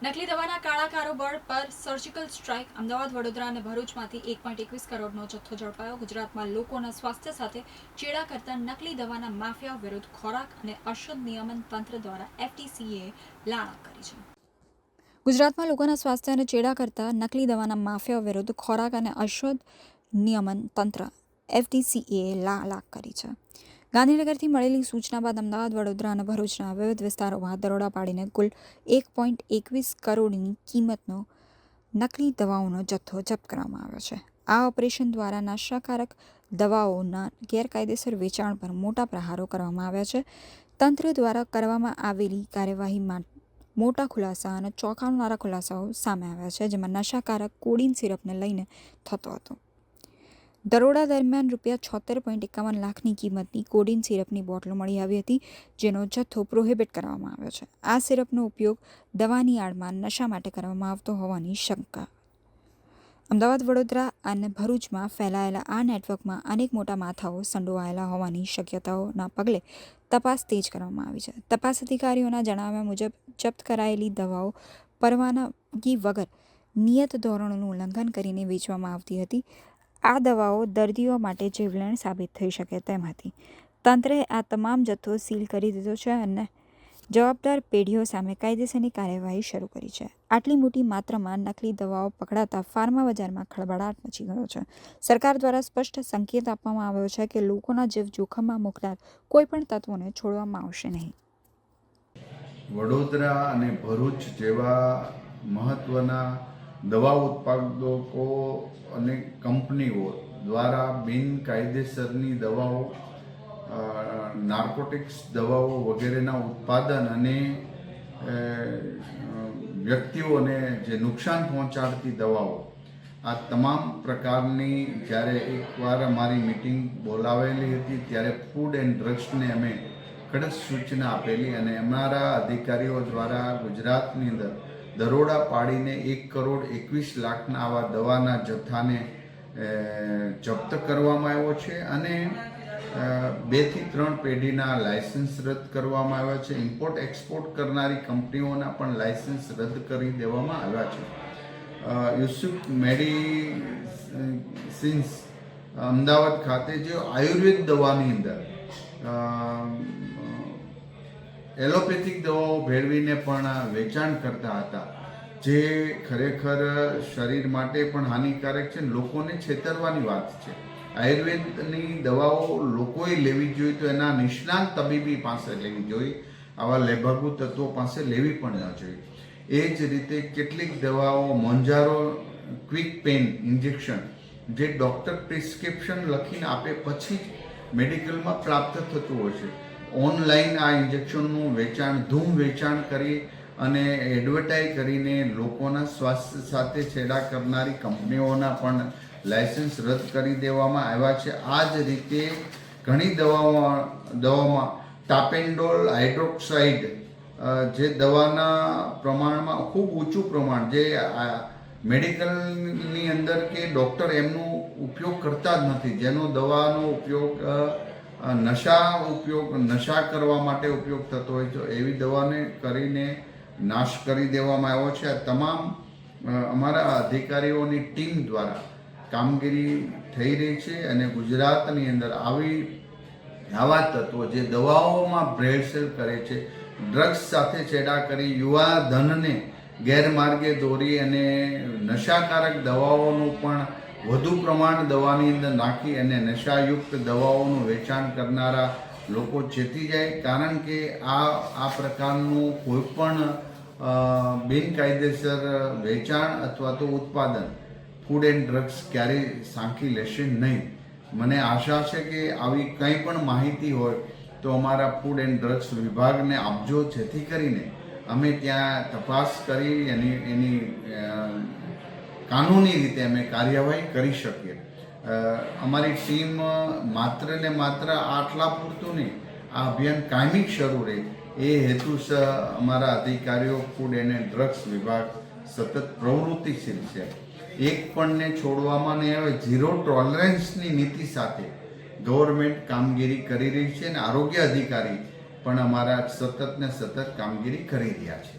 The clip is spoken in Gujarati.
નકલી દવાના કાળા કારોબાર પર સર્જિકલ સ્ટ્રાઇક. અમદાવાદ, વડોદરા અને ભરૂચમાંથી 1.21 કરોડનો જથ્થો ઝડપાયો. ગુજરાતમાં લોકોના સ્વાસ્થ્ય સાથે ચેડા કરતા નકલી દવાના માફિયા વિરુદ્ધ ખોરાક અને ઔષધ નિયમન તંત્ર દ્વારા FDCAએ લાણા કરી છે. ગુજરાતમાં લોકોના સ્વાસ્થ્ય અને ચેડા કરતા નકલી દવાના માફિયા વિરુદ્ધ ખોરાક અને ઔષધ નિયમન તંત્ર FDCAએ લાલા કરી છે. ગાંધીનગરથી મળેલી સૂચના બાદ અમદાવાદ, વડોદરા અને ભરૂચના વિવિધ વિસ્તારોમાં દરોડા પાડીને કુલ 1.21 કરોડની કિંમતનો નકલી દવાઓનો જથ્થો જપ્ત કરવામાં આવ્યો છે. આ ઓપરેશન દ્વારા નશાકારક દવાઓના ગેરકાયદેસર વેચાણ પર મોટા પ્રહારો કરવામાં આવ્યા છે. તંત્ર દ્વારા કરવામાં આવેલી કાર્યવાહીમાં મોટા ખુલાસા અને ચોંકાવનારા ખુલાસાઓ સામે આવ્યા છે, જેમાં નશાકારક કોડીન સિરપને લઈને થતો હતો. દરોડા દરમિયાન ₹76.51 લાખની કિંમતની કોડીન સિરપની બોટલો મળી આવી હતી, જેનો જથ્થો પ્રોહિબિટ કરવામાં આવ્યો છે. આ સિરપનો ઉપયોગ દવાની આડમાં નશા માટે કરવામાં આવતો હોવાની શંકા. અમદાવાદ, વડોદરા અને ભરૂચમાં ફેલાયેલા આ નેટવર્કમાં અનેક મોટા માથાઓ સંડોવાયેલા હોવાની શક્યતાઓના પગલે તપાસ તેજ કરવામાં આવી છે. તપાસ અધિકારીઓના જણાવ્યા મુજબ જપ્ત કરાયેલી દવાઓ પરવાનગી વગર નિયત ધોરણોનું ઉલ્લંઘન કરીને વેચવામાં આવતી હતી. આ દવાઓ દર્દીઓ માટે જીવલેણ સાબિત થઈ શકે તેમ હતી. તંત્રએ આ તમામ જથ્થો સીલ કરી દીધો છે અને જવાબદાર પેઢીઓ સામે કાયદેસરની કાર્યવાહી શરૂ કરી છે. આટલી મોટી માત્રામાં નકલી દવાઓ પકડાતા ફાર્મા બજારમાં ખળભળાટ મચી ગયો છે. સરકાર દ્વારા સ્પષ્ટ સંકેત આપવામાં આવ્યો છે કે લોકોના જીવ જોખમમાં મૂકનાર કોઈપણ તત્વોને છોડવામાં આવશે નહીં. વડોદરા અને ભરૂચ જેવા મહત્વના દવા ઉત્પાદકો અને કંપનીઓ દ્વારા બિનકાયદેસરની દવાઓ, નાર્કોટિક્સ દવાઓ વગેરેના ઉત્પાદન અને વ્યક્તિઓને જે નુકસાન પહોંચાડતી દવાઓ, આ તમામ પ્રકારની જ્યારે એકવાર અમારી મિટિંગ બોલાવેલી હતી ત્યારે ફૂડ એન્ડ ડ્રગ્સને અમે કડક સૂચના આપેલી અને અમારા અધિકારીઓ દ્વારા ગુજરાતની અંદર દરોડા પાડીને 1.21 કરોડના આવા દવાના જથ્થાને જપ્ત કરવામાં આવ્યો છે અને 2 થી 3 પેઢીના લાયસન્સ રદ કરવામાં આવ્યા છે. ઇમ્પોર્ટ એક્સપોર્ટ કરનારી કંપનીઓના પણ લાયસન્સ રદ કરી દેવામાં આવ્યા છે. યુસુફ મેડિસિન્સ અમદાવાદ ખાતે જે આયુર્વેદ દવાની અંદર એલોપેથિક દવાઓ ભેળવીને પણ વેચાણ કરતા હતા, જે ખરેખર શરીર માટે પણ હાનિકારક છે, લોકોને છેતરવાની વાત છે. આયુર્વેદની દવાઓ લોકોએ લેવી જોઈએ તો એના નિષ્ણાત તબીબી પાસે લેવી જોઈએ, આવા લેભાગુ તત્વો પાસે લેવી પણ ન જોઈએ. એ જ રીતે કેટલીક દવાઓ મોન્જારો ક્વિક પેન ઇન્જેક્શન જે ડૉક્ટર પ્રિસ્ક્રિપ્શન લખીને આપે પછી જ મેડિકલમાં પ્રાપ્ત થતું હોય છે. ઓનલાઈન આ ઇન્જેક્શનનું વેચાણ, ધૂમ વેચાણ કરી અને એડવર્ટાઈઝ કરીને લોકોના સ્વાસ્થ્ય સાથે છેડા કરનારી કંપનીઓના પણ લાયસન્સ રદ કરી દેવામાં આવ્યા છે. આ જ રીતે ઘણી દવાઓમાં ટાપેન્ડોલ હાઇડ્રોક્સાઇડ જે દવાના પ્રમાણમાં ખૂબ ઊંચું પ્રમાણ, જે મેડિકલની અંદર કે ડૉક્ટર એમનો ઉપયોગ કરતા જ નથી, જેનો દવાનો ઉપયોગ નશા કરવા માટે ઉપયોગ થતો હોય છે, એવી દવાને કરીને નાશ કરી દેવામાં આવ્યો છે. આ તમામ અમારા અધિકારીઓની ટીમ દ્વારા કામગીરી થઈ રહી છે અને ગુજરાતની અંદર આવા તત્વો જે દવાઓમાં ભેળસેળ કરે છે, ડ્રગ્સ સાથે છેડા કરી યુવા ધનને ગેરમાર્ગે દોરી અને નશાકારક દવાઓનું પણ વધુ પ્રમાણ દવાની અંદર નાખી અને નશાયુક્ત દવાઓનું વેચાણ કરનારા લોકો ચેતી જાય, કારણ કે આ પ્રકારનું કોઈ પણ બિનકાયદેસર વેચાણ અથવા તો ઉત્પાદન ફૂડ એન્ડ ડ્રગ્સ ક્યારેય સાંખી લેશે નહીં. મને આશા છે કે આવી કંઈ પણ માહિતી હોય તો અમારા ફૂડ એન્ડ ડ્રગ્સ વિભાગને આપજો, જેથી કરીને અમે ત્યાં તપાસ કરી એની કાનૂની રીતે અમે કાર્યવાહી કરી શકીએ. અમારી ટીમ માત્ર ને માત્ર આટલા પૂરતું નહીં, આ અભિયાન કાયમી શરૂ રહે એ હેતુસર અમારા અધિકારીઓ ફૂડ એન્ડ ડ્રગ્સ વિભાગ સતત પ્રવૃત્તિશીલ છે. એક પણને છોડવામાં નહીં આવે. ઝીરો ટોલરન્સની નીતિ સાથે ગવર્મેન્ટ કામગીરી કરી રહી છે અને આરોગ્ય અધિકારી પણ અમારા સતત કામગીરી કરી રહ્યા છે.